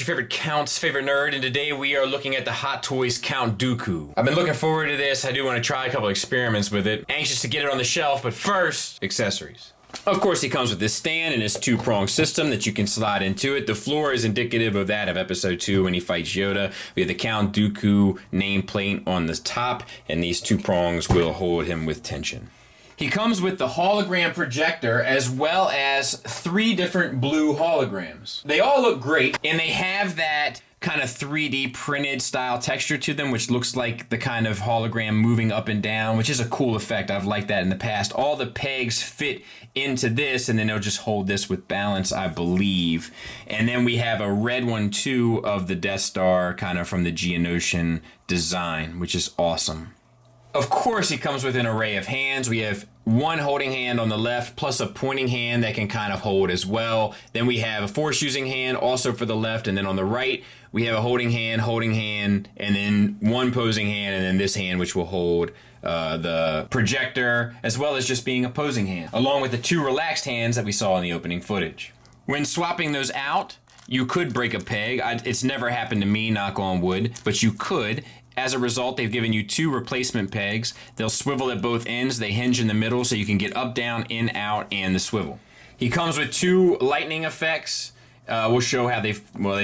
your favorite Count's favorite nerd, and today we are looking at the Hot Toys Count Dooku. I've been looking forward to this. I do want to try a couple experiments with it. Anxious to get it on the shelf, but first, accessories. Of course, he comes with this stand and his two-prong system that you can slide into it. The floor is indicative of that of Episode 2 when he fights Yoda. We have the Count Dooku nameplate on the top, and these two prongs will hold him with tension. He comes with the hologram projector as well as 3 different blue holograms. They all look great, and they have that kind of 3D printed style texture to them, which looks like the kind of hologram moving up and down, which is a cool effect. I've liked that in the past. All the pegs fit into this, and then they'll just hold this with balance, I believe. And then we have a red one too of the Death Star, kind of from the Geonosian design, which is awesome. Of course, he comes with an array of hands. We have one holding hand on the left, plus a pointing hand that can kind of hold as well. Then we have a force-using hand, also for the left. And then on the right, we have a holding hand, and then one posing hand, and then this hand, which will hold the projector, as well as just being a posing hand, along with the 2 relaxed hands that we saw in the opening footage. When swapping those out, you could break a peg. It's never happened to me, knock on wood, but you could. As a result, they've given you 2 replacement pegs. They'll swivel at both ends. They hinge in the middle so you can get up, down, in, out, and the swivel. He comes with 2 lightning effects. We'll show how they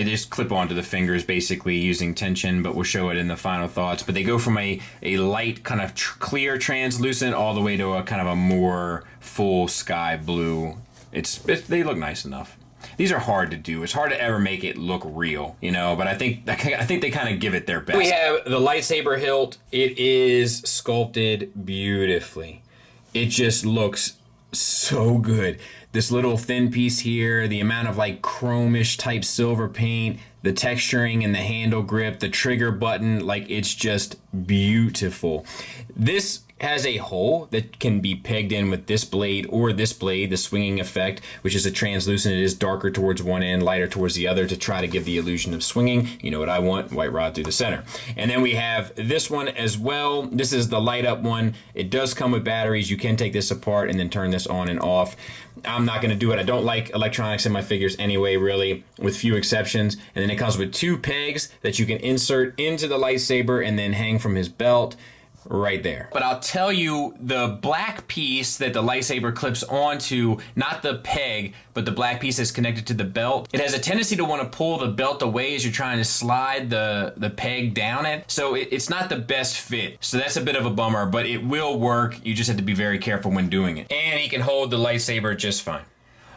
just clip onto the fingers basically using tension, but we'll show it in the final thoughts. But they go from a light kind of clear translucent all the way to a kind of a more full sky blue. They look nice enough. These are hard to do. It's hard to ever make it look real, you know, but I think they kind of give it their best. We have the lightsaber hilt. It is sculpted beautifully. It just looks so good. This little thin piece here, the amount of like chromish type silver paint, the texturing and the handle grip, the trigger button, like it's just beautiful. This has a hole that can be pegged in with this blade or this blade, the swinging effect, which is a translucent. It is darker towards one end, lighter towards the other to try to give the illusion of swinging. You know what I want, white rod through the center. And then we have this one as well. This is the light up one. It does come with batteries. You can take this apart and then turn this on and off. I'm not going to do it. I don't like electronics in my figures anyway, really, with few exceptions. And then it comes with 2 pegs that you can insert into the lightsaber and then hang from his belt. Right there. But I'll tell you, the black piece that the lightsaber clips onto, not the peg, but the black piece that's connected to the belt, it has a tendency to want to pull the belt away as you're trying to slide the peg down it. So it's not the best fit. So that's a bit of a bummer, but it will work. You just have to be very careful when doing it. And he can hold the lightsaber just fine.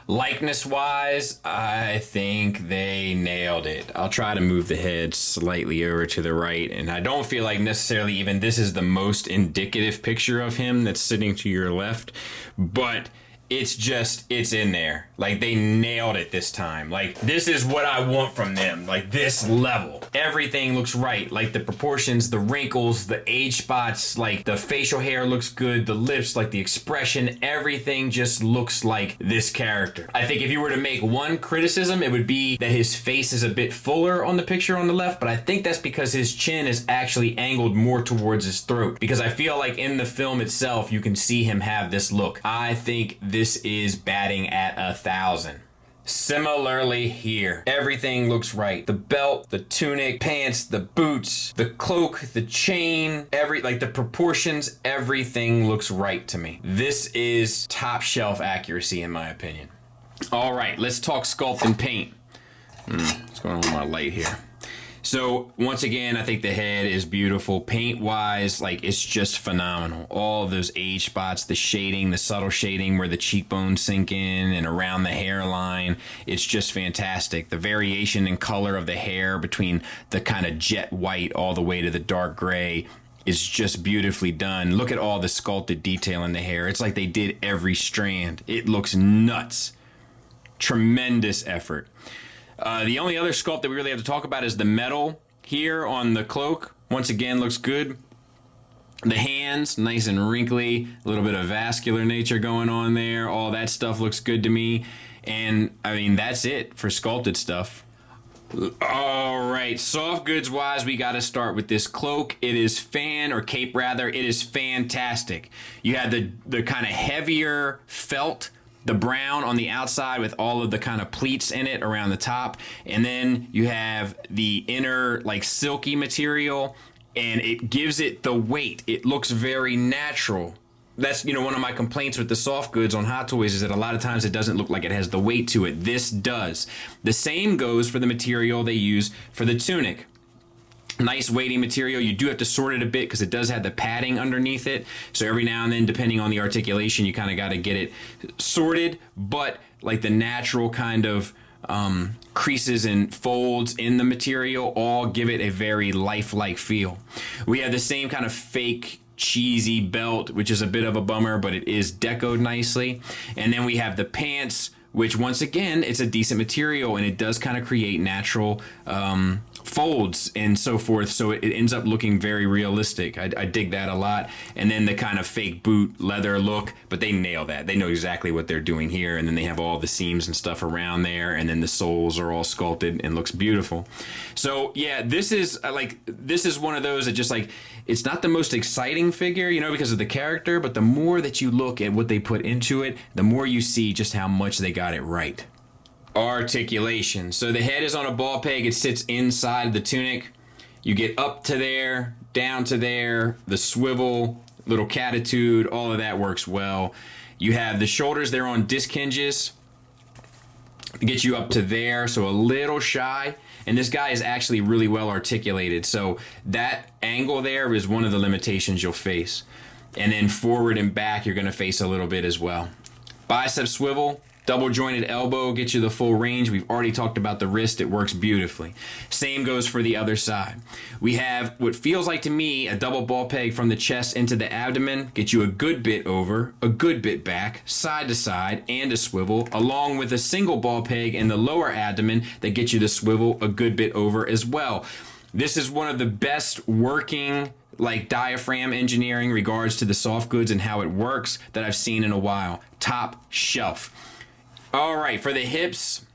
Likeness-wise, I think they nailed it. I'll try to move the head slightly over to the right, and I don't feel like necessarily even this is the most indicative picture of him that's sitting to your left, but it's in there. Like, they nailed it this time. Like, this is what I want from them. Like, this level. Everything looks right. Like, the proportions, the wrinkles, the age spots, like, the facial hair looks good, the lips, like, the expression, everything just looks like this character. I think if you were to make one criticism, it would be that his face is a bit fuller on the picture on the left, but I think that's because his chin is actually angled more towards his throat. Because I feel like in the film itself, you can see him have this look. I think this is batting at 1,000. Similarly here, everything looks right. The belt, the tunic, pants, the boots, the cloak, the chain, the proportions, everything looks right to me. This is top shelf accuracy in my opinion. All right, let's talk sculpt and paint. What's going on with my light here? So once again, I think the head is beautiful. Paint-wise, like, it's just phenomenal. All of those age spots, the shading, the subtle shading where the cheekbones sink in and around the hairline, it's just fantastic. The variation in color of the hair between the kind of jet white all the way to the dark gray is just beautifully done. Look at all the sculpted detail in the hair. It's like they did every strand. It looks nuts. Tremendous effort. The only other sculpt that we really have to talk about is the metal here on the cloak. Once again, looks good. The hands, nice and wrinkly, a little bit of vascular nature going on there. All that stuff looks good to me. And, I mean, that's it for sculpted stuff. All right, soft goods wise, we got to start with this cloak. It is cape rather. It is fantastic. You have the kind of heavier felt the brown on the outside with all of the kind of pleats in it around the top. And then you have the inner like silky material, and it gives it the weight. It looks very natural. That's, one of my complaints with the soft goods on Hot Toys is that a lot of times it doesn't look like it has the weight to it. This does. The same goes for the material they use for the tunic. Nice weighty material. You do have to sort it a bit because it does have the padding underneath it. So every now and then, depending on the articulation, you kind of got to get it sorted. But like the natural kind of creases and folds in the material all give it a very lifelike feel. We have the same kind of fake cheesy belt, which is a bit of a bummer, but it is decoed nicely. And then we have the pants, which once again, it's a decent material and it does kind of create natural folds and so forth, so it ends up looking very realistic. I dig that a lot. And then the kind of fake boot leather look, but they nail that. They know exactly what they're doing here, and then they have all the seams and stuff around there, and then the soles are all sculpted and looks beautiful. So yeah, this is one of those that just like, it's not the most exciting figure, because of the character, but the more that you look at what they put into it, the more you see just how much they got it right. Articulation. So the head is on a ball peg. It sits inside the tunic. You get up to there, down to there, the swivel, little catitude, all of that works well. You have the shoulders, they're on disc hinges. Get you up to there, so a little shy. And this guy is actually really well articulated. So that angle there is one of the limitations you'll face. And then forward and back, you're going to face a little bit as well. Bicep swivel. Double jointed elbow gets you the full range. We've already talked about the wrist. It works beautifully. Same goes for the other side. We have what feels like to me a double ball peg from the chest into the abdomen. Get you a good bit over, a good bit back, side to side, and a swivel, along with a single ball peg in the lower abdomen that gets you the swivel a good bit over as well. This is one of the best working diaphragm engineering regards to the soft goods and how it works that I've seen in a while. Top shelf. All right, for the hips,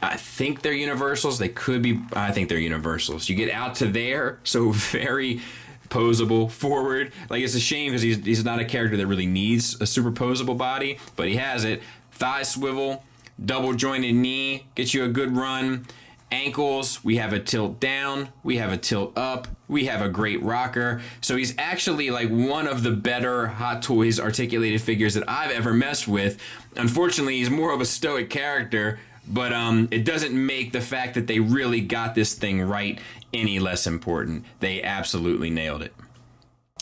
I think they're universals. They could be, I think they're universals. You get out to there, so very posable forward. It's a shame because he's not a character that really needs a superposable body, but he has it. Thigh swivel, double jointed knee, gets you a good run. Ankles, we have a tilt down, we have a tilt up, we have a great rocker. So he's actually one of the better Hot Toys articulated figures that I've ever messed with. Unfortunately, he's more of a stoic character, but it doesn't make the fact that they really got this thing right any less important. They absolutely nailed it.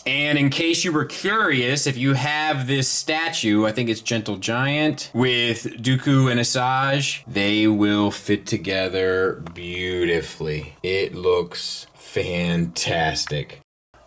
And in case you were curious, if you have this statue, I think it's Gentle Giant, with Dooku and Asajj, they will fit together beautifully. It looks fantastic.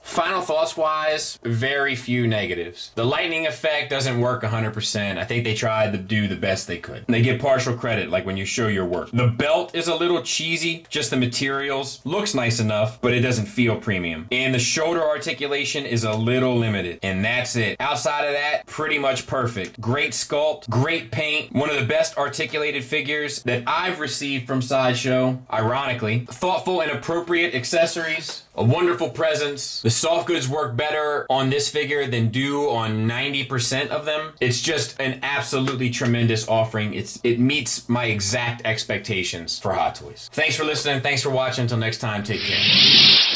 Final thoughts wise, very few negatives. The lightning effect doesn't work 100%. I think they tried to do the best they could. They get partial credit, when you show your work. The belt is a little cheesy, just the materials. Looks nice enough, but it doesn't feel premium. And the shoulder articulation is a little limited. And that's it. Outside of that, pretty much perfect. Great sculpt, great paint. One of the best articulated figures that I've received from Sideshow, ironically. Thoughtful and appropriate accessories. A wonderful presence. The soft goods work better on this figure than do on 90% of them. It's just an absolutely tremendous offering. It meets my exact expectations for Hot Toys. Thanks for listening. Thanks for watching. Until next time, take care.